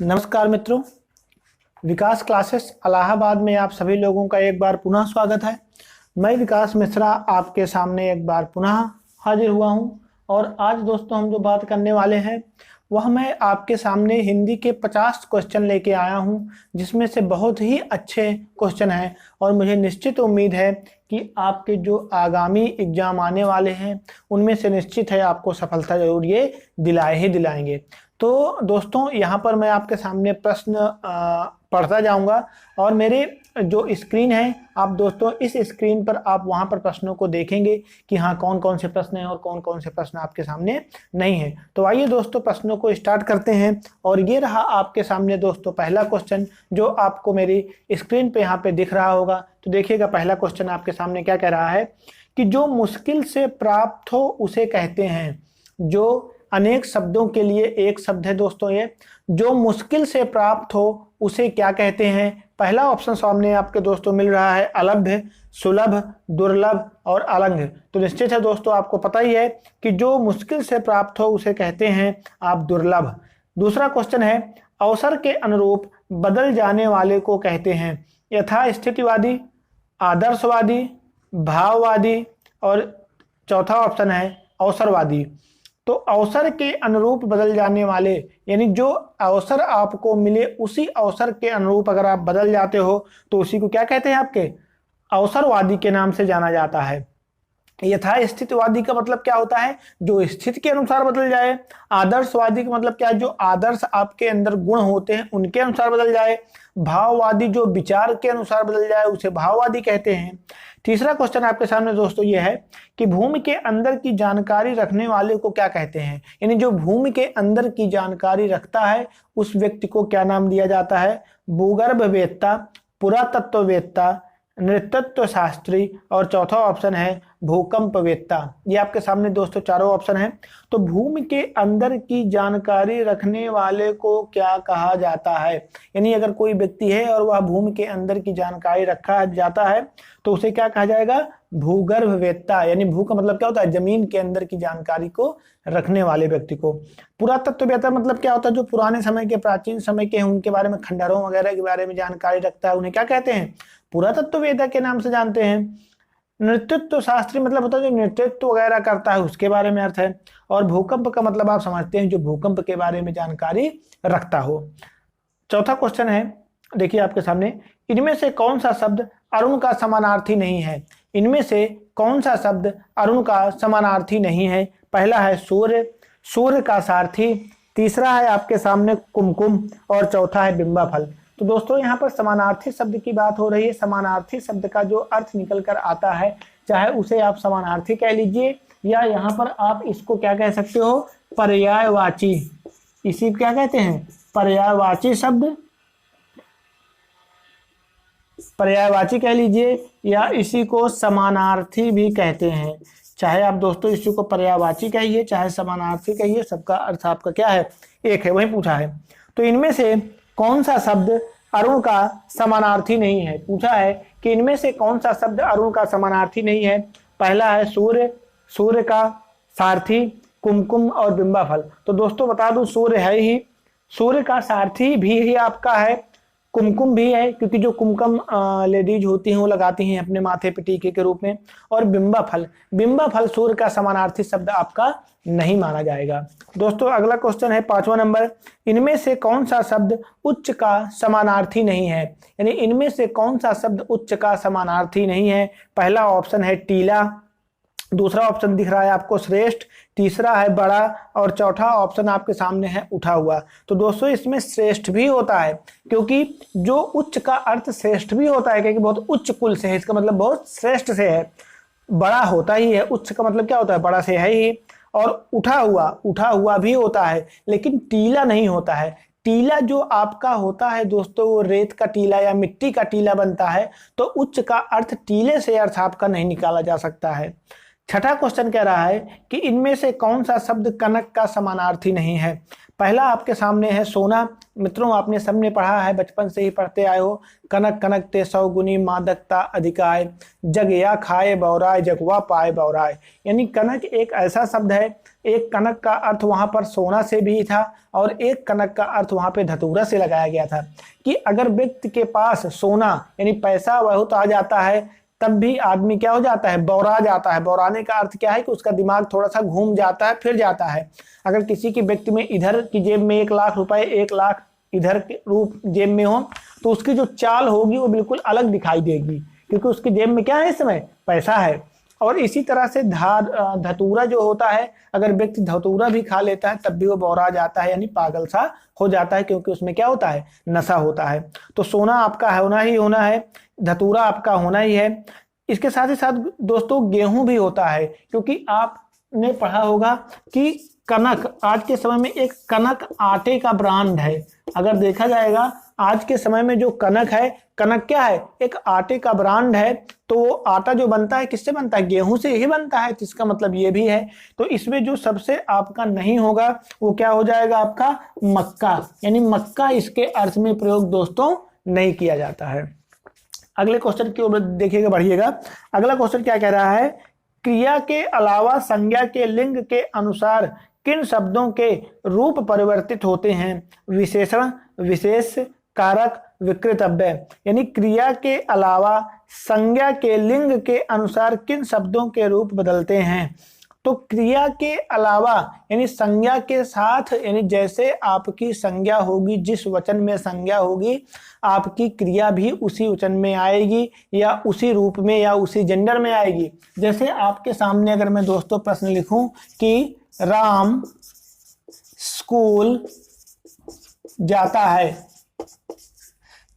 नमस्कार मित्रों, विकास क्लासेस इलाहाबाद में आप सभी लोगों का एक बार पुनः स्वागत है। मैं विकास मिश्रा आपके सामने एक बार पुनः हाजिर हुआ हूं और आज दोस्तों हम जो बात करने वाले हैं वह मैं आपके सामने हिंदी के 50 क्वेश्चन लेके आया हूं, जिसमें से बहुत ही अच्छे क्वेश्चन हैं और मुझे निश्चित उम्मीद है कि आपके जो आगामी एग्जाम आने वाले हैं उनमें से निश्चित है आपको सफलता जरूर ये दिलाएंगे। तो दोस्तों यहाँ पर मैं आपके सामने प्रश्न पढ़ता जाऊंगा और मेरे जो स्क्रीन है आप दोस्तों इस स्क्रीन पर आप वहां पर प्रश्नों को देखेंगे कि हाँ कौन कौन से प्रश्न हैं और कौन कौन से प्रश्न आपके सामने नहीं है। तो आइए दोस्तों प्रश्नों को स्टार्ट करते हैं और ये रहा आपके सामने दोस्तों पहला क्वेश्चन जो आपको मेरी स्क्रीन पे यहाँ पे दिख रहा होगा। तो देखिएगा पहला क्वेश्चन आपके सामने क्या कह रहा है कि जो मुश्किल से प्राप्त हो उसे कहते हैं। जो अनेक शब्दों के लिए एक शब्द है दोस्तों, ये जो मुश्किल से प्राप्त हो उसे क्या कहते हैं। पहला ऑप्शन सामने आपके दोस्तों मिल रहा है अलभ्य, सुलभ, दुर्लभ और अलंघ। तो निश्चित है दोस्तों आपको पता ही है कि जो मुश्किल से प्राप्त हो उसे कहते हैं आप दुर्लभ। दूसरा क्वेश्चन है अवसर के अनुरूप बदल जाने वाले को कहते हैं यथास्थितिवादी, आदर्शवादी, भाववादी और चौथा ऑप्शन है अवसरवादी। तो अवसर के अनुरूप बदल जाने वाले यानी जो अवसर आपको मिले उसी अवसर के अनुरूप अगर आप बदल जाते हो तो उसी को क्या कहते हैं आपके अवसरवादी के नाम से जाना जाता है। यथास्थितिवादी का मतलब क्या होता है जो स्थिति के अनुसार बदल जाए। आदर्शवादी का मतलब क्या है जो आदर्श आपके अंदर गुण होते हैं उनके अनुसार बदल जाए। भाववादी जो विचार के अनुसार बदल जाए उसे भाववादी कहते हैं। तीसरा क्वेश्चन आपके सामने दोस्तों ये है कि भूमि के अंदर की जानकारी रखने वाले को क्या कहते हैं। यानी जो भूमि के अंदर की जानकारी रखता है उस व्यक्ति को क्या नाम दिया जाता है। भूगर्भवेत्ता, पुरातत्ववेत्ता, नृतत्व शास्त्री और चौथा ऑप्शन है भूकंपवेत्ता। ये आपके सामने दोस्तों चारों ऑप्शन हैं। तो भूमि के अंदर की जानकारी रखने वाले को क्या कहा जाता है। यानी अगर कोई व्यक्ति है और वह भूमि के अंदर की जानकारी रखा जाता है तो उसे क्या कहा जाएगा भूगर्भवेत्ता। यानी भू का मतलब क्या होता है जमीन के अंदर की जानकारी को रखने वाले व्यक्ति को। पुरातत्ववेत्ता मतलब क्या होता है जो पुराने समय के प्राचीन समय के उनके बारे में खंडहरों वगैरह के बारे में जानकारी रखता है उन्हें क्या कहते हैं पुरातत्ववेत्ता के नाम से जानते हैं। नृतत्व शास्त्री मतलब होता है जो नृतत्व वगैरह करता है उसके बारे में अर्थ है। और भूकंप का मतलब आप समझते हैं जो भूकंप के बारे में जानकारी रखता हो। चौथा क्वेश्चन है देखिए आपके सामने इनमें से कौन सा शब्द अरुण का समानार्थी नहीं है। इनमें से कौन सा शब्द अरुण का समानार्थी नहीं है। पहला है सूर्य, सूर्य का सारथी, तीसरा है आपके सामने कुमकुम और चौथा है बिंबाफल। तो दोस्तों यहाँ पर समानार्थी शब्द की बात हो रही है। समानार्थी शब्द का जो अर्थ निकल कर आता है चाहे उसे आप समानार्थी कह लीजिए या यहाँ पर आप इसको क्या कह सकते हो पर्यायवाची। इसी क्या कहते हैं पर्यायवाची शब्द, पर्यायवाची कह लीजिए या इसी को समानार्थी भी कहते हैं। चाहे आप दोस्तों इसी को पर्यायवाची कहिए चाहे समानार्थी कहिए सबका अर्थ आपका क्या है एक है, वही पूछा है। तो इनमें से कौन सा शब्द अरुण का समानार्थी नहीं है। पूछा है कि इनमें से कौन सा शब्द अरुण का समानार्थी नहीं है। पहला है सूर्य, सूर्य का सारथी, कुमकुम और बिंबाफल। तो दोस्तों बता दूं सूर्य है ही, सूर्य का सारथी भी आपका है, कुमकुम भी है क्योंकि जो कुमकुम लेडीज होती हैं वो लगाती हैं अपने माथे पे टीके के रूप में। और बिंबाफल, बिंबाफल सूर्य का समानार्थी शब्द आपका नहीं माना जाएगा। दोस्तों अगला क्वेश्चन है 5वां नंबर इनमें से कौन सा शब्द उच्च का समानार्थी नहीं है। यानी इनमें से कौन सा शब्द उच्च का समानार्थी नहीं है। पहला ऑप्शन है टीला, दूसरा ऑप्शन दिख रहा है आपको श्रेष्ठ, तीसरा है बड़ा और चौथा ऑप्शन आपके सामने है उठा हुआ। तो दोस्तों इसमें श्रेष्ठ भी होता है क्योंकि जो उच्च का अर्थ श्रेष्ठ भी होता है क्योंकि बहुत उच्च कुल से है, इसका मतलब बहुत श्रेष्ठ से है। बड़ा होता ही है, उच्च का मतलब क्या होता है बड़ा से है ही। और उठा हुआ भी होता है लेकिन टीला नहीं होता है। टीला जो आपका होता है दोस्तों वो रेत का टीला या मिट्टी का टीला बनता है। तो उच्च का अर्थ टीले से अर्थ आपका नहीं निकाला जा सकता है। छठा क्वेश्चन कह रहा है कि इनमें से कौन सा शब्द कनक का समानार्थी नहीं है। पहला आपके सामने है सोना। मित्रों आपने सबने पढ़ा है, बचपन से ही पढ़ते आए हो। कनक कनक ते 100 गुनी मादकता अधिकाय, जग या खाए बौराय जगवा पाए बौराय। यानी कनक एक ऐसा शब्द है एक कनक का अर्थ वहां पर सोना से भी था और एक कनक का अर्थ वहां पे धतूरा से लगाया गया था कि अगर व्यक्ति के पास सोना यानी पैसा बहुत आ जाता है तब भी आदमी क्या हो जाता है, बौरा जाता है। बौराने का अर्थ क्या है कि उसका दिमाग थोड़ा सा घूम जाता है, फिर जाता है। अगर किसी की व्यक्ति में इधर की जेब में 1,00,000 रुपए, 1,00,000 इधर के रूप जेब में हो तो उसकी जो चाल होगी वो बिल्कुल अलग दिखाई देगी, क्योंकि उसकी जेब में क्या है, इस समय पैसा है। और इसी तरह से धतूरा जो होता है, अगर व्यक्ति धतूरा भी खा लेता है तब भी वो बौरा जाता है, यानी पागल सा हो जाता है, क्योंकि उसमें क्या होता है, नशा होता है। तो सोना आपका होना ही होना है, धतूरा आपका होना ही है। इसके साथ ही साथ दोस्तों गेहूं भी होता है, क्योंकि आपने पढ़ा होगा कि कनक आज के समय में एक कनक आटे का ब्रांड है। अगर देखा जाएगा आज के समय में जो कनक है, कनक क्या है, एक आटे का ब्रांड है। तो वो आटा जो बनता है किससे बनता है, गेहूं से ही बनता है। तो इसका मतलब ये भी है। तो इसमें जो सबसे आपका नहीं होगा वो क्या हो जाएगा, आपका मक्का, यानी मक्का इसके अर्थ में प्रयोग दोस्तों नहीं किया जाता है। अगले क्वेश्चन की ओर देखिएगा, बढ़िएगा। अगला क्वेश्चन क्या कह रहा है, क्रिया के अलावा संज्ञा के लिंग के अनुसार किन शब्दों के रूप परिवर्तित होते हैं, विशेषण, विशेष, कारक, विकृतव्य। यानी क्रिया के अलावा संज्ञा के लिंग के अनुसार किन शब्दों के रूप बदलते हैं। तो क्रिया के अलावा यानी संज्ञा के साथ, यानी जैसे आपकी संज्ञा होगी, जिस वचन में संज्ञा होगी आपकी क्रिया भी उसी वचन में आएगी या उसी रूप में या उसी जेंडर में आएगी। जैसे आपके सामने अगर मैं दोस्तों प्रश्न लिखूं कि राम स्कूल जाता है,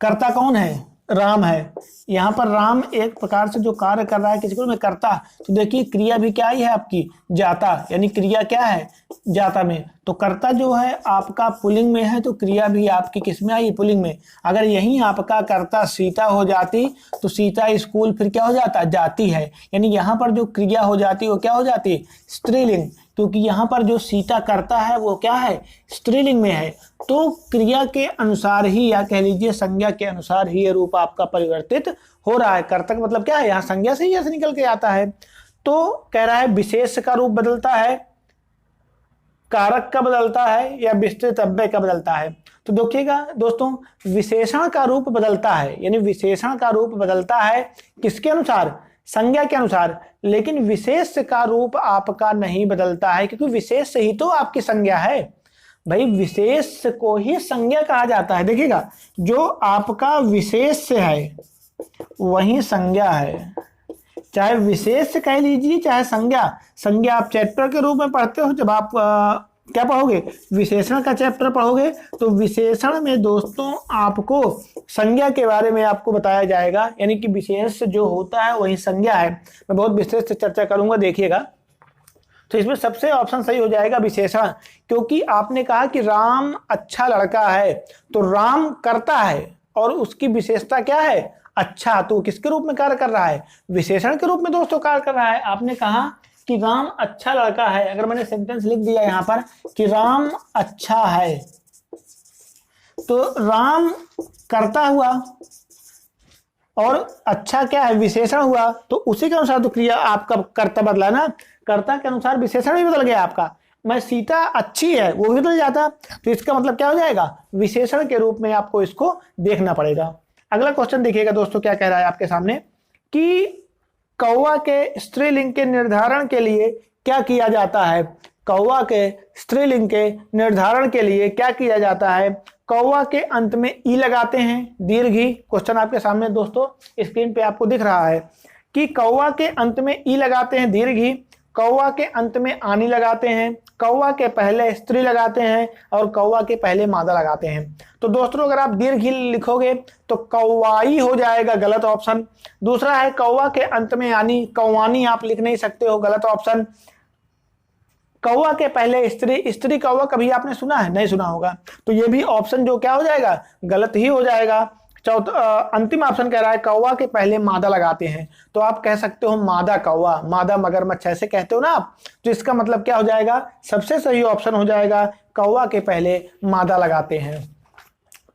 कर्ता कौन है, राम है। यहाँ पर राम एक प्रकार से जो कार्य कर रहा है किसी को में करता, तो देखिए क्रिया भी क्या ही है आपकी, जाता, यानी क्रिया क्या है, जाता में। तो कर्ता जो है आपका पुल्लिंग में है तो क्रिया भी आपकी किस में आई, पुल्लिंग में। अगर यहीं आपका कर्ता सीता हो जाती तो सीता स्कूल फिर क्या हो जाता, जाती है। यानी यहाँ पर जो क्रिया हो जाती वो क्या हो जाती, स्त्रीलिंग, क्योंकि यहाँ पर जो सीता करता है वो क्या है, स्त्रीलिंग में है। तो क्रिया के अनुसार ही या कह लीजिए संज्ञा के अनुसार ही ये रूप आपका परिवर्तित हो रहा है। कर्तक मतलब क्या है, यहाँ संज्ञा से ही ऐसे निकल के आता है। तो कह रहा है विशेष का रूप बदलता है, कारक का बदलता है या विस्तृतव्य का बदलता है। तो देखिएगा दोस्तों, विशेषण का रूप बदलता है, यानी विशेषण का रूप बदलता है किसके अनुसार, संज्ञा के अनुसार। लेकिन विशेष का रूप आपका नहीं बदलता है, क्योंकि विशेष से ही तो आपकी संज्ञा है भाई, विशेष को ही संज्ञा कहा जाता है। देखिएगा जो आपका विशेष है वही संज्ञा है, चाहे विशेष कह लीजिए चाहे संज्ञा। संज्ञा आप चैप्टर के रूप में पढ़ते हो, जब आप क्या पढ़ोगे, विशेषण का चैप्टर पढ़ोगे तो विशेषण में दोस्तों आपको संज्ञा के बारे में आपको बताया जाएगा, यानी कि विशेष जो होता है वही संज्ञा है। मैं बहुत विशेष से चर्चा करूंगा, देखिएगा। तो इसमें सबसे ऑप्शन सही हो जाएगा विशेषण, क्योंकि आपने कहा कि राम अच्छा लड़का है, तो राम करता है और उसकी विशेषता क्या है, अच्छा। तो किसके रूप में कार्य कर रहा है, विशेषण के रूप में दोस्तों कार्य कर रहा है। आपने कहा कि राम अच्छा लड़का है, अगर मैंने सेंटेंस लिख दिया यहाँ पर कि राम अच्छा है, तो राम करता हुआ और अच्छा क्या है, विशेषण हुआ। तो उसी के अनुसार तो क्रिया आपका कर्ता बदला ना, कर्ता के अनुसार विशेषण भी बदल गया आपका। मैं सीता अच्छी है वो भी बदल जाता, तो इसका मतलब क्या हो जाएगा, विशेषण के रूप में आपको इसको देखना पड़ेगा। अगला क्वेश्चन देखिएगा दोस्तों, क्या कह रहा है आपके सामने कि कौवा के स्त्रीलिंग के निर्धारण के लिए क्या किया जाता है। कौवा के स्त्रीलिंग के निर्धारण के लिए क्या किया जाता है, कौवा के अंत में ई लगाते हैं, दीर्घी। क्वेश्चन आपके सामने दोस्तों स्क्रीन पे आपको दिख रहा है कि कौवा के अंत में ई लगाते हैं, दीर्घी। कौवा के अंत में आनी लगाते हैं, कौवा के पहले स्त्री लगाते हैं और कौवा के पहले मादा लगाते हैं। तो दोस्तों अगर आप दीर्घी लिखोगे तो कौवाई हो जाएगा, गलत ऑप्शन। दूसरा है कौवा के अंत में आनी, कौवानी आप लिख नहीं सकते हो, गलत ऑप्शन। कौवा के पहले स्त्री, स्त्री कौवा कभी आपने सुना है, नहीं सुना होगा, तो ये भी ऑप्शन जो क्या हो जाएगा, गलत ही हो जाएगा। अंतिम ऑप्शन कह रहा है कौवा के पहले मादा लगाते हैं, तो आप कह सकते हो मादा कौवा, मादा मगरमच्छ ऐसे कहते हो ना आप, तो इसका मतलब क्या हो जाएगा, सबसे सही ऑप्शन हो जाएगा कौवा के पहले मादा लगाते हैं।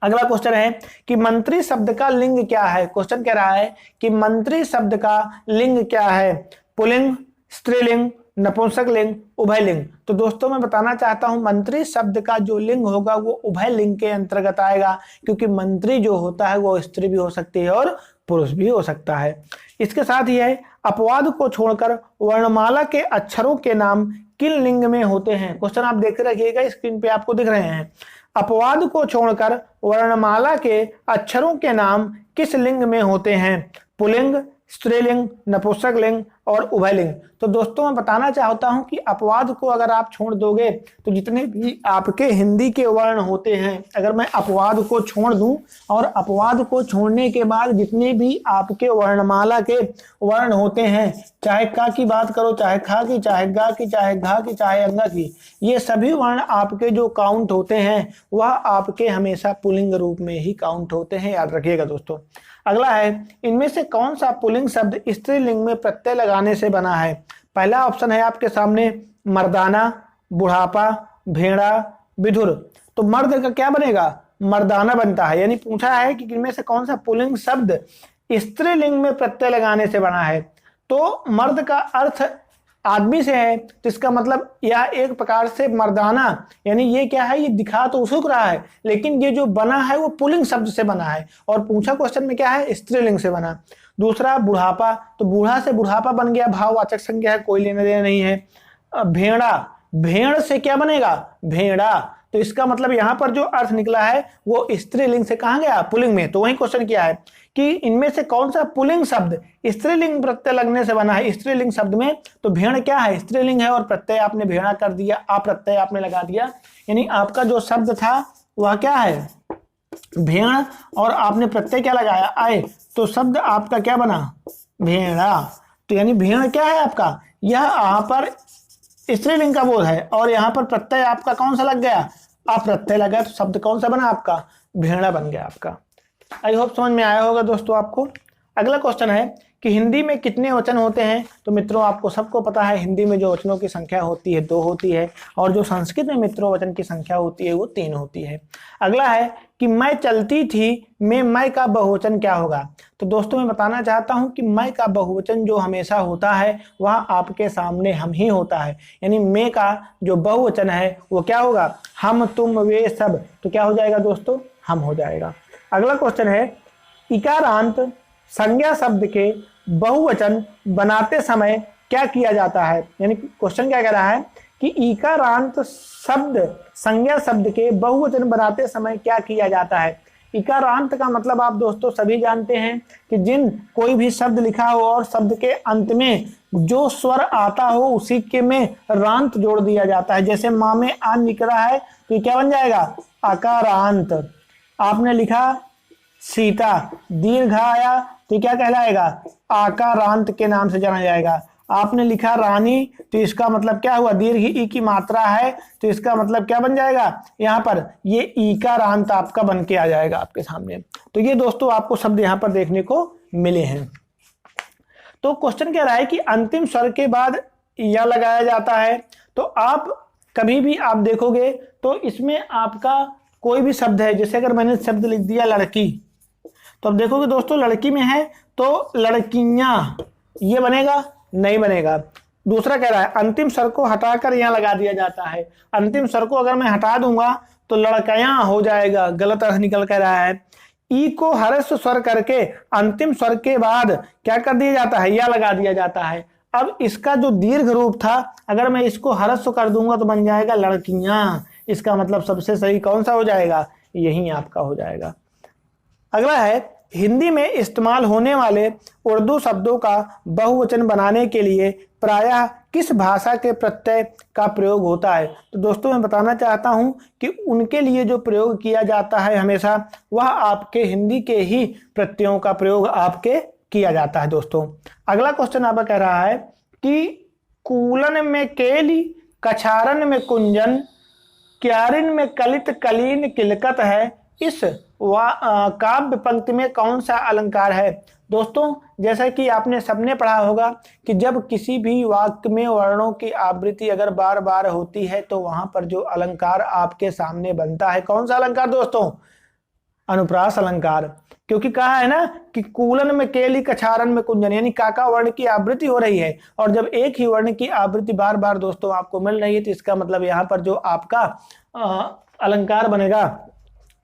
अगला क्वेश्चन है कि मंत्री शब्द का लिंग क्या है। क्वेश्चन कह रहा है कि मंत्री शब्द का लिंग क्या है, पुल्लिंग, स्त्रीलिंग, नपुंसक लिंग, उभय लिंग। तो दोस्तों मैं बताना चाहता हूं मंत्री शब्द का जो लिंग होगा वो उभय लिंग के अंतर्गत आएगा, क्योंकि मंत्री जो होता है वो स्त्री भी हो सकती है और पुरुष भी हो सकता है। इसके साथ ही है अपवाद को छोड़कर वर्णमाला के अक्षरों के नाम किन लिंग में होते हैं। क्वेश्चन आप देख रखिएगा, स्क्रीन पे आपको दिख रहे हैं। अपवाद को छोड़कर वर्णमाला के अक्षरों के नाम किस लिंग में होते हैं? पुल्लिंग, स्त्रीलिंग, नपुंसक लिंग और उभय लिंग। तो दोस्तों मैं बताना चाहता हूं कि अपवाद को अगर आप छोड़ दोगे तो जितने भी आपके हिंदी के वर्ण होते हैं, अगर मैं अपवाद को छोड़ दूं और अपवाद को छोड़ने के बाद जितने भी आपके वर्णमाला के वर्ण होते हैं, चाहे का की बात करो, चाहे खा की, चाहे गा की, चाहे घा की, चाहे अंगा की, ये सभी वर्ण आपके जो काउंट होते हैं वह आपके हमेशा पुल्लिंग रूप में ही काउंट होते हैं, याद रखिएगा दोस्तों। अगला है इनमें से कौन सा पुल्लिंग शब्द स्त्रीलिंग में प्रत्यय लगाने से बना है? पहला ऑप्शन है आपके सामने मर्दाना, बुढ़ापा, भेड़ा, विधुर। तो मर्द का क्या बनेगा? मर्दाना बनता है। यानी पूछा है कि इनमें से कौन सा पुल्लिंग शब्द स्त्रीलिंग में प्रत्यय लगाने से बना है। तो मर्द का अर्थ आदमी से है, तो इसका मतलब यह एक प्रकार से मर्दाना, यानी ये क्या है, ये दिखा तो उसको रहा है लेकिन ये जो बना है वो पुल्लिंग शब्द से बना है। और पूछा क्वेश्चन में क्या है? स्त्रीलिंग से बना। दूसरा बुढ़ापा, तो बूढ़ा से बुढ़ापा बन गया, भाववाचक संज्ञा है, कोई लेना देना नहीं है। भेड़ा, भेड़ से क्या बनेगा? भेड़ा। तो इसका मतलब यहां पर जो अर्थ निकला है वो स्त्रीलिंग से कहां गया? पुल्लिंग में। तो वही क्वेश्चन किया है कि इनमें से कौन सा पुल्लिंग शब्द स्त्रीलिंग प्रत्यय लगने से बना है स्त्रीलिंग शब्द में। तो भेड़ क्या है? स्त्रीलिंग है और प्रत्यय आपने भेड़ा कर दिया, आप प्रत्यय आपने लगा दिया, यानी आपका जो शब्द था वह क्या है? भेड़, और आपने प्रत्यय क्या लगाया? आए, तो शब्द आपका क्या बना? भेड़ा। तो यानी भेड़ क्या है आपका? यह यहाँ पर स्त्रीलिंग का बोध है और यहाँ पर प्रत्यय आपका कौन सा लग गया? आप प्रत्यय लगा, तो शब्द कौन सा बना आपका? भेड़ा बन गया आपका। आई होप समझ में आया होगा दोस्तों आपको। अगला क्वेश्चन है कि हिंदी में कितने वचन होते हैं? तो मित्रों आपको सबको पता है हिंदी में जो वचनों की संख्या होती है 2 होती है, और जो संस्कृत में मित्रों वचन की संख्या होती है वो 3 होती है। अगला है कि मैं चलती थी में मैं का बहुवचन क्या होगा? तो दोस्तों मैं बताना चाहता हूं कि मैं का बहुवचन जो हमेशा होता है वह आपके सामने हम ही होता है, यानी मैं का जो बहुवचन है वो क्या होगा? हम, तुम, वे, सब। तो क्या हो जाएगा दोस्तों? हम हो जाएगा। अगला क्वेश्चन है इकारांत संज्ञा शब्द के बहुवचन बनाते समय क्या किया जाता है? यानी क्वेश्चन क्या कह रहा है कि इकारांत शब्द संज्ञा शब्द के बहुवचन बनाते समय क्या किया जाता है। इकारांत का मतलब आप दोस्तों सभी जानते हैं कि जिन कोई भी शब्द लिखा हो और शब्द के अंत में जो स्वर आता हो उसी के में रांत जोड़ दिया जाता है। जैसे माँ में आन निकला है तो ये क्या बन जाएगा? अकारांत। आपने लिखा सीता, दीर्घ आया तो क्या कहलाएगा? आकारांत के नाम से जाना जाएगा। आपने लिखा रानी तो इसका मतलब क्या हुआ? दीर्घ ई की मात्रा है तो इसका मतलब क्या बन जाएगा? यहाँ पर ये ईकारांत आपका बन के आ जाएगा आपके सामने। तो ये दोस्तों आपको शब्द यहाँ पर देखने को मिले हैं। तो क्वेश्चन कह रहा है कि अंतिम स्वर के बाद या लगाया जाता है। तो आप कभी भी आप देखोगे तो इसमें आपका कोई भी शब्द है, जैसे अगर मैंने शब्द लिख दिया लड़की, तो अब देखोगे दोस्तों लड़की में है तो लड़कियां, ये बनेगा? नहीं बनेगा। दूसरा कह रहा है अंतिम स्वर को हटाकर यहां लगा दिया जाता है। अंतिम स्वर को अगर मैं हटा दूंगा तो लड़कियां हो जाएगा, गलत अर्थ निकल कर रहा है। ई को हर्ष स्वर करके अंतिम स्वर के बाद क्या कर दिया जाता है? या लगा दिया जाता है। अब इसका जो दीर्घ रूप था अगर मैं इसको हर्ष कर दूंगा तो बन जाएगा लड़कियां। इसका मतलब सबसे सही कौन सा हो जाएगा? यही आपका हो जाएगा। अगला है हिंदी में इस्तेमाल होने वाले उर्दू शब्दों का बहुवचन बनाने के लिए प्रायः किस भाषा के प्रत्यय का प्रयोग होता है? तो दोस्तों मैं बताना चाहता हूं कि उनके लिए जो प्रयोग किया जाता है हमेशा वह आपके हिंदी के ही प्रत्ययों का प्रयोग आपके किया जाता है दोस्तों। अगला क्वेश्चन आपका कह रहा है कि कूलन में केली, कछारन में कुंजन, क्यारिन में कलित, कलीन किलकत है, इस काव्य पंक्ति में कौन सा अलंकार है? दोस्तों जैसा कि आपने सबने पढ़ा होगा कि जब किसी भी वाक्य में वर्णों की आवृत्ति अगर बार बार होती है तो वहां पर जो अलंकार आपके सामने बनता है, कौन सा अलंकार दोस्तों? अनुप्रास अलंकार, क्योंकि कहा है ना कि कूलन में केली कछारन में कुंजन, यानी काका वर्ण की आवृत्ति हो रही है और जब एक ही वर्ण की आवृत्ति बार बार दोस्तों आपको मिल रही है तो इसका मतलब यहाँ पर जो आपका अलंकार बनेगा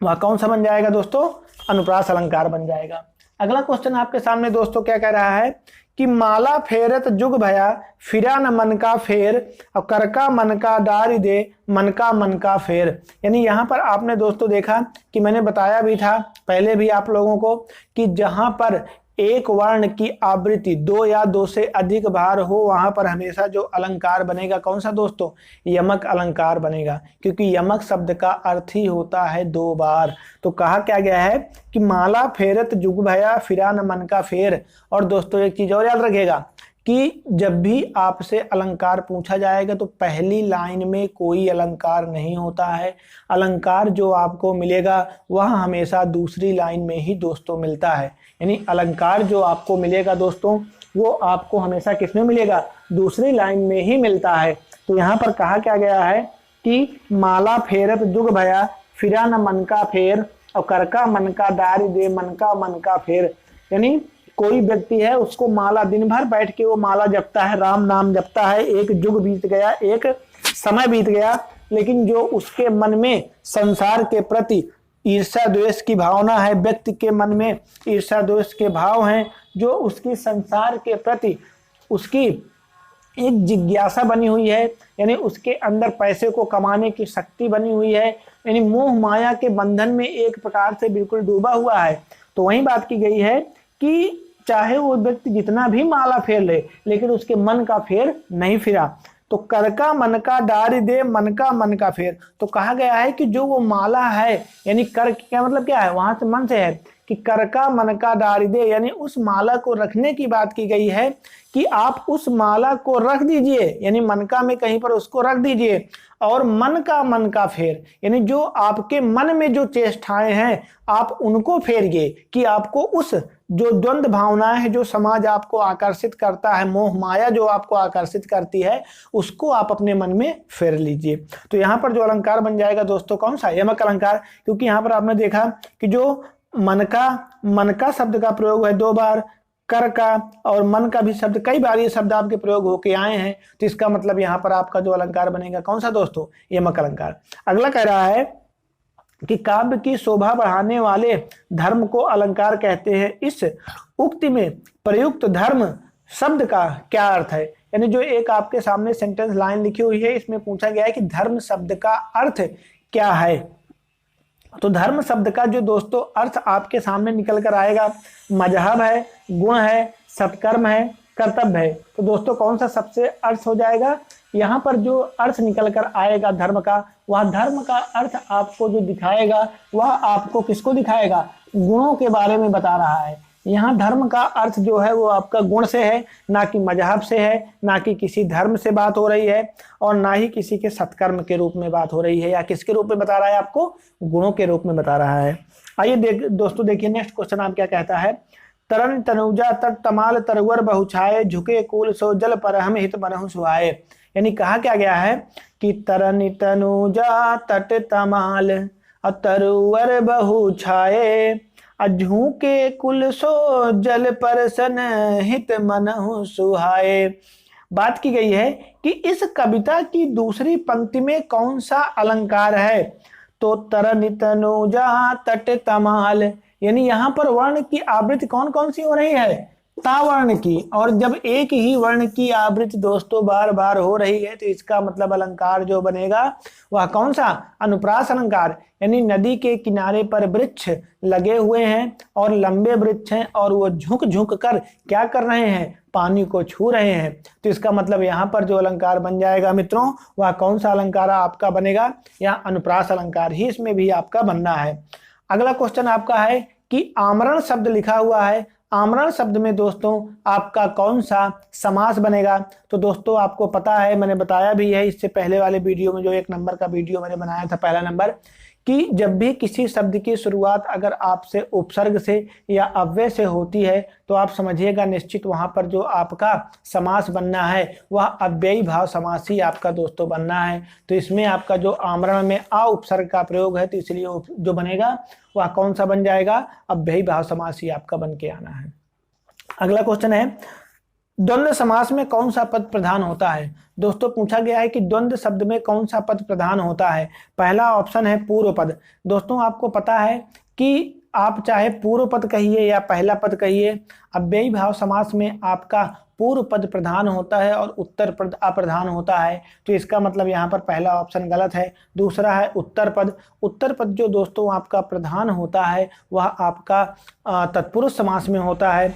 वह कौन सा बन जाएगा दोस्तों, अनुप्रास अलंकार बन जाएगा। अगला क्वेश्चन आपके सामने दोस्तों क्या कह रहा है कि माला फेरत जुग भया फिरा न मन का फेर और कर का मन का डारी दे मन का फेर। यानी यहाँ पर आपने दोस्तों देखा कि मैंने बताया भी था पहले भी आप लोगों को कि जहां पर एक वर्ण की आवृत्ति 2 या 2 से अधिक बार हो वहां पर हमेशा जो अलंकार बनेगा कौन सा दोस्तों, यमक अलंकार बनेगा, क्योंकि यमक शब्द का अर्थ ही होता है 2 बार। तो कहा क्या गया है कि माला फेरत जुग भया फिरा न मन का फेर। और दोस्तों एक चीज और याद रखिएगा कि जब भी आपसे अलंकार पूछा जाएगा तो पहली लाइन में कोई अलंकार नहीं होता है, अलंकार जो आपको मिलेगा वह हमेशा दूसरी लाइन में ही दोस्तों मिलता है। यानी अलंकार जो आपको मिलेगा दोस्तों वो आपको हमेशा किसमें मिलेगा, दूसरी लाइन में ही मिलता है। तो यहाँ पर कहा क्या गया है कि माला फेरत जुग भया फिरा न मन का फेर और कर का मन का डारी दे मन का फेर। यानी कोई व्यक्ति है उसको माला दिन भर बैठ के वो माला जपता है, राम नाम जपता है, एक युग बीत गया, एक समय बीत गया, लेकिन जो उसके मन में संसार के प्रति ईर्ष्या द्वेष की भावना है, व्यक्ति के मन में ईर्ष्या द्वेष के भाव हैं, जो उसकी संसार के प्रति उसकी एक जिज्ञासा बनी हुई है, यानी उसके अंदर पैसे को कमाने की शक्ति बनी हुई है, यानी मोह माया के बंधन में एक प्रकार से बिल्कुल डूबा हुआ है। तो वही बात की गई है कि चाहे वो व्यक्ति जितना भी माला फेर ले लेकिन उसके मन का फेर नहीं फिरा। तो कर का मन का डारी दे मन का फेर। तो कहा गया है कि जो वो माला है, यानी कर क्या मतलब क्या है, वहां से मन से है कि कर का मन का डारी दे, यानी उस माला को रखने की बात की गई है कि आप उस माला को रख दीजिए, यानी मनका में कहीं पर उसको रख दीजिए और मन का फेर, यानी जो आपके मन में जो चेष्टाएं हैं आप उनको फेरिए कि आपको उस जो द्वंद्व भावनाएं है, जो समाज आपको आकर्षित करता है, मोह माया जो आपको आकर्षित करती है, उसको आप अपने मन में फेर लीजिए। तो यहाँ पर जो अलंकार बन जाएगा दोस्तों कौन सा, यमक अलंकार, क्योंकि यहाँ पर आपने देखा कि जो मन का शब्द का प्रयोग है 2 बार, कर का और मन का भी शब्द कई बार ये शब्द आपके प्रयोग होके आए हैं, तो इसका मतलब यहाँ पर आपका जो अलंकार बनेगा कौन सा दोस्तों, यमक अलंकार। अगला कह रहा है कि काव्य की शोभा बढ़ाने वाले धर्म को अलंकार कहते हैं। इस उक्ति में प्रयुक्त धर्म शब्द का क्या अर्थ है, यानी जो एक आपके सामने सेंटेंस लाइन लिखी हुई है इसमें पूछा गया है कि धर्म शब्द का अर्थ क्या है। तो धर्म शब्द का जो दोस्तों अर्थ आपके सामने निकल कर आएगा, मजहब है, गुण है, सत्कर्म है, कर्तव्य है। तो दोस्तों कौन सा सबसे अर्थ हो जाएगा, यहाँ पर जो अर्थ निकल कर आएगा धर्म का, वह धर्म का अर्थ आपको जो दिखाएगा वह आपको किसको दिखाएगा, गुणों के बारे में बता रहा है। यहाँ धर्म का अर्थ जो है वो आपका गुण से है, ना कि मजहब से है, ना कि किसी धर्म से बात हो रही है और ना ही किसी के सत्कर्म के रूप में बात हो रही है, या किसके रूप में बता रहा है, आपको गुणों के रूप में बता रहा है। आइए दोस्तों देखिए नेक्स्ट क्वेश्चन आप क्या कहता है, तरन तनुजा तट तमाल तरवर बहुछाए झुके कुल सो जल पर हम हित बनहु सुहाए। यानी कहा क्या गया है कि तरन तनुजा तट तमाल तरवर बहुछाए झूके कुल सो जल पर सन हित मनहु सुहाए। बात की गई है कि इस कविता की दूसरी पंक्ति में कौन सा अलंकार है, तो तरन तनुजा तट तमाल, यानी यहाँ पर वर्ण की आवृत्ति कौन कौन सी हो रही है, ता वर्ण की, और जब एक ही वर्ण की आवृत्ति दोस्तों बार बार हो रही है तो इसका मतलब अलंकार जो बनेगा वह कौन सा, अनुप्रास अलंकार। यानी नदी के किनारे पर वृक्ष लगे हुए हैं और लंबे वृक्ष हैं और वो झुक झुक कर क्या कर रहे हैं, पानी को छू रहे हैं। तो इसका मतलब यहाँ पर जो अलंकार बन जाएगा मित्रों वह कौन सा अलंकार आपका बनेगा, यहाँ अनुप्रास अलंकार ही इसमें भी आपका बनना है। अगला क्वेश्चन आपका है कि आमरण शब्द लिखा हुआ है, आमरण शब्द में दोस्तों आपका कौन सा समास बनेगा। तो दोस्तों आपको पता है, मैंने बताया भी है इससे पहले वाले वीडियो में, जो 1 नंबर का वीडियो मैंने बनाया था पहला नंबर, कि जब भी किसी शब्द की शुरुआत अगर आपसे उपसर्ग से या अव्यय से होती है तो आप समझिएगा निश्चित वहां पर जो आपका समास बनना है वह अव्ययी भाव समास ही आपका दोस्तों बनना है। तो इसमें आपका जो आमरण में आ उपसर्ग का प्रयोग है तो इसलिए जो बनेगा वह कौन सा बन जाएगा, अव्ययी भाव समास ही आपका बन के आना है। अगला क्वेश्चन है, द्वंद्व समास में कौन सा पद प्रधान होता है। दोस्तों पूछा गया है कि द्वंद्व शब्द में कौन सा पद प्रधान होता है। पहला ऑप्शन है पूर्व पद। दोस्तों आपको पता है कि आप चाहे पूर्व पद कहिए या पहला पद कहिए, अव्ययी भाव समास में आपका पूर्व पद प्रधान होता है और उत्तर पद अप्रधान होता है। तो इसका मतलब यहाँ पर पहला ऑप्शन गलत है। दूसरा है उत्तर पद। उत्तर पद जो दोस्तों आपका प्रधान होता है वह आपका तत्पुरुष समास में होता है।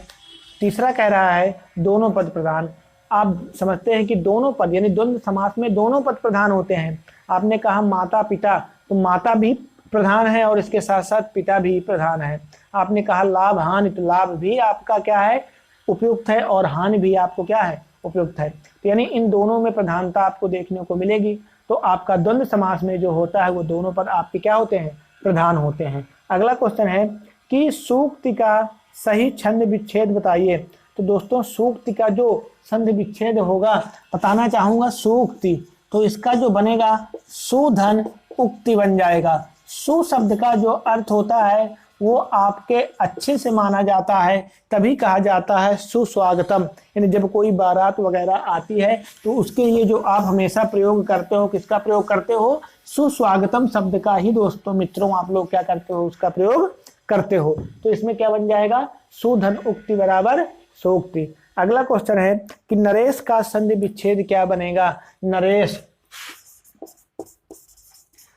तीसरा कह रहा है दोनों पद प्रधान। आप समझते हैं कि दोनों पद यानी द्वंद्व समास में दोनों पद प्रधान होते हैं। आपने कहा माता पिता, तो माता भी प्रधान है और इसके साथ साथ पिता भी प्रधान है। आपने कहा लाभ हानि, तो लाभ भी आपका क्या है, उपयुक्त है, और हानि भी आपको क्या है, उपयुक्त है। तो यानी इन दोनों में प्रधानता आपको देखने को मिलेगी। तो आपका द्वंद्व समास में जो होता है वो दोनों पद आपके क्या होते हैं, प्रधान होते हैं। अगला क्वेश्चन है कि सूक्ति का सही छंद विच्छेद बताइए। तो दोस्तों सूक्ति का जो छंद विच्छेद होगा बताना चाहूंगा। सूक्ति तो इसका जो बनेगा सुधन उक्ति बन जाएगा। सु शब्द का जो अर्थ होता है वो आपके अच्छे से माना जाता है, तभी कहा जाता है सुस्वागतम। यानी जब कोई बारात वगैरह आती है तो उसके लिए जो आप हमेशा प्रयोग करते हो, किसका प्रयोग करते हो, सुस्वागतम शब्द का ही दोस्तों मित्रों आप लोग क्या करते हो, उसका प्रयोग करते हो। तो इसमें क्या बन जाएगा, सुधन उक्ति बराबर सूक्ति। अगला क्वेश्चन है कि नरेश का संधि विच्छेद क्या बनेगा। नरेश,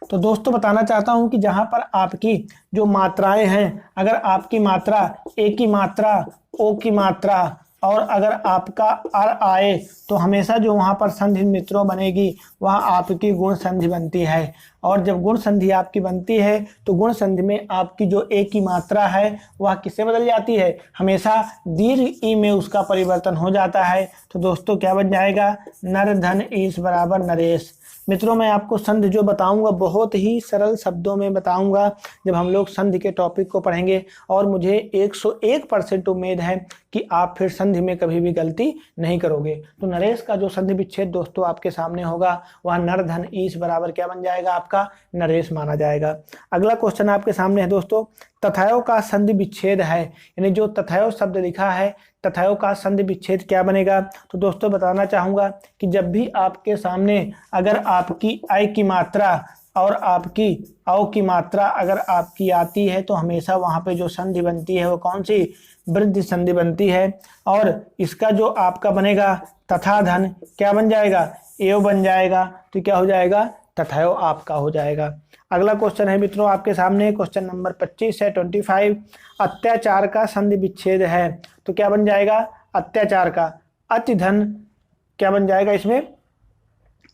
तो दोस्तों बताना चाहता हूं कि जहां पर आपकी जो मात्राएं हैं, अगर आपकी मात्रा ए की मात्रा, ओ की मात्रा और अगर आपका अर आए तो हमेशा जो वहां पर संधि मित्रों बनेगी वह आपकी गुण संधि बनती है। और जब गुण संधि आपकी बनती है तो गुण संधि में आपकी जो ए की मात्रा है वह किससे बदल जाती है, हमेशा दीर्घ ई में उसका परिवर्तन हो जाता है। तो दोस्तों क्या बन जाएगा, नर धन ईश बराबर नरेश। मित्रों मैं आपको संधि जो बताऊंगा बहुत ही सरल शब्दों में बताऊंगा जब हम लोग संधि के टॉपिक को पढ़ेंगे, और मुझे 101% उम्मीद है कि आप फिर संधि में कभी भी गलती नहीं करोगे। तो नरेश का जो संधि विच्छेद दोस्तों आपके सामने होगा वह नर धन ईश बराबर क्या बन जाएगा, आपका नरेश माना जाएगा। अगला क्वेश्चन आपके सामने है दोस्तों, तथायो का संधि विच्छेद है, यानी जो तथायो शब्द लिखा है तथायो का संधि विच्छेद क्या बनेगा। तो दोस्तों बताना चाहूंगा कि जब भी आपके सामने अगर आपकी आई की मात्रा और आपकी औ की मात्रा अगर आपकी आती है तो हमेशा वहां पे जो संधि बनती है वो कौन सी, वृद्धि संधि बनती है। और इसका जो आपका बनेगा तथा धन क्या बन जाएगा, एव बन जाएगा। तो क्या हो जाएगा, तथायो आपका हो जाएगा। अगला क्वेश्चन है मित्रों आपके सामने, क्वेश्चन नंबर 25 है 25। अत्याचार का संधि विच्छेद है, तो क्या बन जाएगा, अत्याचार का अति धन क्या बन जाएगा, इसमें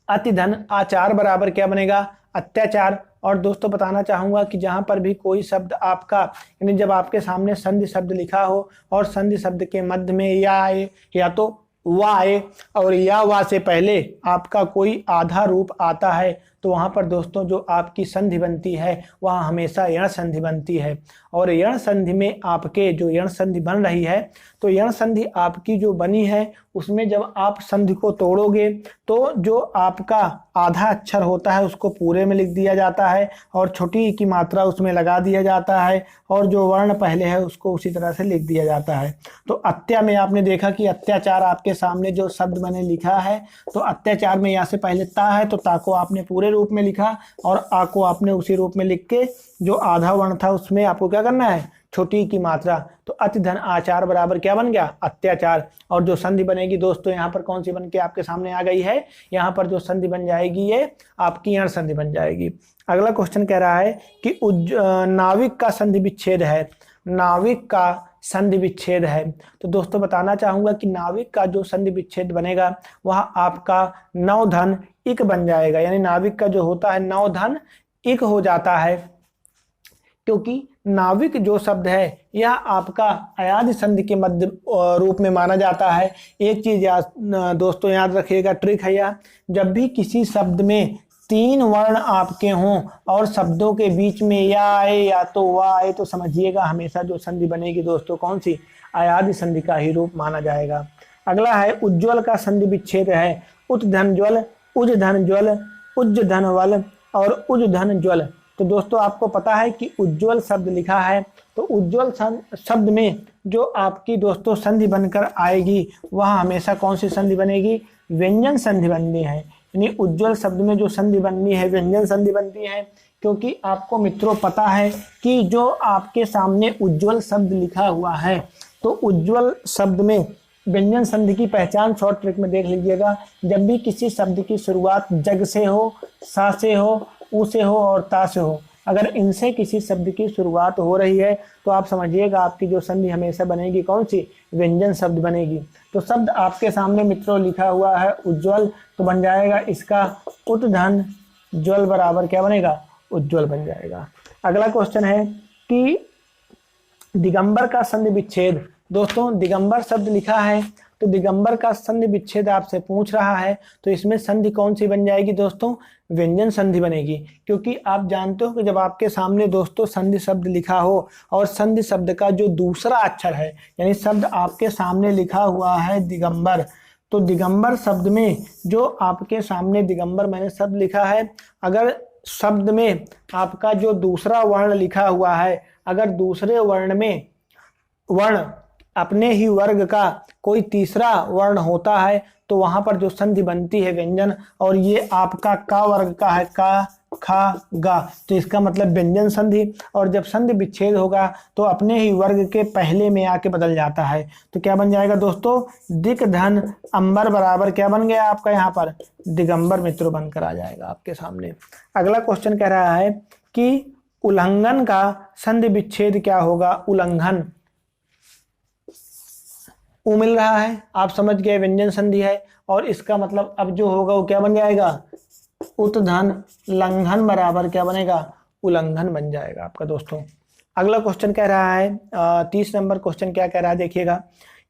अति धन आचार बराबर क्या बनेगा, अत्याचार। और दोस्तों बताना चाहूंगा कि जहां पर भी कोई शब्द आपका यानी जब आपके सामने संधि शब्द लिखा हो और संधि शब्द के मध्य में या आए या तो वा आए और या वा से पहले आपका कोई आधा रूप आता है तो वहां पर दोस्तों जो आपकी संधि बनती है वह हमेशा यण संधि बनती है। और यण संधि में आपके जो यण संधि बन रही है तो यण संधि आपकी जो बनी है उसमें जब आप संधि को तोड़ोगे तो जो आपका आधा अक्षर होता है उसको पूरे में लिख दिया जाता है और छोटी ई की मात्रा उसमें लगा दिया जाता है और जो वर्ण पहले है उसको उसी तरह से लिख दिया जाता है। तो अत्या में आपने देखा कि अत्याचार आपके सामने जो शब्द मैंने लिखा है तो अत्याचार में यहाँ से पहले ता है तो ता को आपने पूरे रूप में लिखा और आ को आपने उसी रूप में लिख के जो आधा वर्ण था उसमें आपको क्या करना है, छोटी की मात्रा। तो अति धन आचार बराबर क्या बन गया, अत्याचार। और जो संधि बनेगी दोस्तों यहाँ पर कौन सी बन के आपके सामने आ गई है, यहाँ पर जो संधि बन जाएगी ये आपकी यण संधि बन जाएगी। अगला क्वेश्चन कह रहा है कि नाविक का संधि विच्छेद है, नाविक का संधि विच्छेद है। तो दोस्तों बताना चाहूंगा कि नाविक का जो संधि विच्छेद बनेगा वह आपका नौ धन इक बन जाएगा। यानी नाविक का जो होता है नौ धन इक हो जाता है, क्योंकि नाविक जो शब्द है यह आपका अयादि संधि के मध्य रूप में माना जाता है। एक चीज दोस्तों याद रखिएगा, ट्रिक है यह, जब भी किसी शब्द में तीन वर्ण आपके हों और शब्दों के बीच में या आए या तो वह आए, तो समझिएगा हमेशा जो संधि बनेगी दोस्तों कौन सी, अयादि संधि का ही रूप माना जाएगा। अगला है उज्ज्वल का संधि विच्छेद है उत धन ज्वल, उज धन ज्वल, उज धन वल और उज धन ज्वल। तो दोस्तों आपको पता है कि उज्ज्वल शब्द लिखा है, तो उज्ज्वल शब्द में जो आपकी दोस्तों संधि बनकर आएगी वह हमेशा कौन सी संधि बनेगी, व्यंजन संधि बननी है। यानी उज्ज्वल शब्द में जो संधि बननी है व्यंजन संधि बनती है, क्योंकि आपको मित्रों पता है कि जो आपके सामने उज्ज्वल शब्द लिखा हुआ है, तो उज्ज्वल शब्द में व्यंजन संधि की पहचान शॉर्ट ट्रिक में देख लीजिएगा। जब भी किसी शब्द की शुरुआत जग से हो, सा से हो, उ से हो और ता से हो, अगर इनसे किसी शब्द की शुरुआत हो रही है तो आप समझिएगा आपकी जो संधि हमेशा बनेगी कौन सी, व्यंजन शब्द बनेगी। तो शब्द आपके सामने मित्रों लिखा हुआ है उज्ज्वल, तो बन जाएगा इसका उत धन ज्वल बराबर क्या बनेगा, उज्ज्वल बन जाएगा। अगला क्वेश्चन है कि दिगंबर का संधि विच्छेद। दोस्तों दिगंबर शब्द लिखा है, तो दिगंबर का संधि विच्छेद आपसे पूछ रहा है, तो इसमें संधि कौन सी बन जाएगी दोस्तों, व्यंजन संधि बनेगी। क्योंकि आप जानते हो कि जब आपके सामने दोस्तों संधि शब्द लिखा हो और संधि शब्द का जो दूसरा अक्षर है, यानी शब्द आपके सामने लिखा हुआ है दिगंबर, तो दिगंबर शब्द में जो आपके सामने दिगंबर मैंने शब्द लिखा है, अगर शब्द में आपका जो दूसरा वर्ण लिखा हुआ है, अगर दूसरे वर्ण में वर्ण अपने ही वर्ग का कोई तीसरा वर्ण होता है तो वहां पर जो संधि बनती है व्यंजन, और ये आपका का वर्ग का है, का खा गा, तो इसका मतलब व्यंजन संधि। और जब संधि विच्छेद होगा तो अपने ही वर्ग के पहले में आके बदल जाता है, तो क्या बन जाएगा दोस्तों, दिक धन अंबर बराबर क्या बन गया आपका यहाँ पर, दिगंबर मित्रों बनकर आ जाएगा आपके सामने। अगला क्वेश्चन कह रहा है कि उल्लंघन का संधि विच्छेद क्या होगा, उल्लंघन उ मिल रहा है, आप समझ गए व्यंजन संधि है, और इसका मतलब अब जो होगा वो क्या बन जाएगा, उत धन लंघन बराबर क्या बनेगा, उल्लंघन बन जाएगा आपका दोस्तों। अगला क्वेश्चन कह रहा है 30 नंबर क्वेश्चन क्या कह रहा है देखिएगा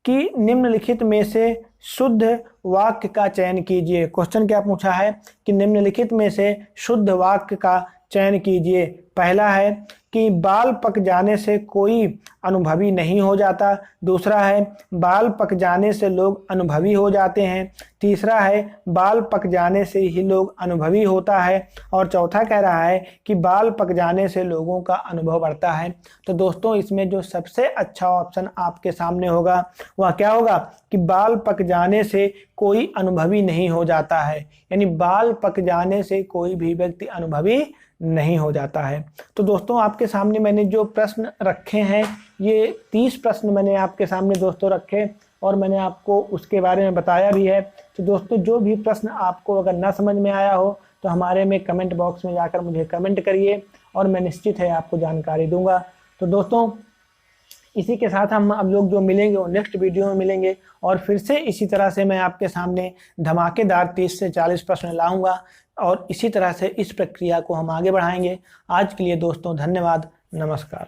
कि निम्नलिखित में से शुद्ध वाक्य का चयन कीजिए। क्वेश्चन क्या पूछा है कि निम्नलिखित में से शुद्ध वाक्य का चयन कीजिए। पहला है कि बाल पक जाने से कोई अनुभवी नहीं हो जाता, दूसरा है बाल पक जाने से लोग अनुभवी हो जाते हैं, तीसरा है बाल पक जाने से ही लोग अनुभवी होता है, और चौथा कह रहा है कि बाल पक जाने से लोगों का अनुभव बढ़ता है। तो दोस्तों इसमें जो सबसे अच्छा ऑप्शन आपके सामने होगा वह क्या होगा कि बाल पक जाने से कोई अनुभवी नहीं हो जाता है, यानी बाल पक जाने से कोई भी व्यक्ति अनुभवी नहीं हो जाता है। तो दोस्तों आपके सामने मैंने जो प्रश्न रखे हैं ये 30 प्रश्न मैंने आपके सामने दोस्तों रखे, और मैंने आपको उसके बारे में बताया भी है। तो दोस्तों जो भी प्रश्न आपको अगर ना समझ में आया हो तो हमारे में कमेंट बॉक्स में जाकर मुझे कमेंट करिए, और मैं निश्चित है आपको जानकारी दूंगा। तो दोस्तों इसी के साथ हम अब लोग जो मिलेंगे वो नेक्स्ट वीडियो में मिलेंगे, और फिर से इसी तरह से मैं आपके सामने धमाकेदार 30 से 40 प्रश्न लाऊंगा, और इसी तरह से इस प्रक्रिया को हम आगे बढ़ाएंगे। आज के लिए दोस्तों धन्यवाद, नमस्कार।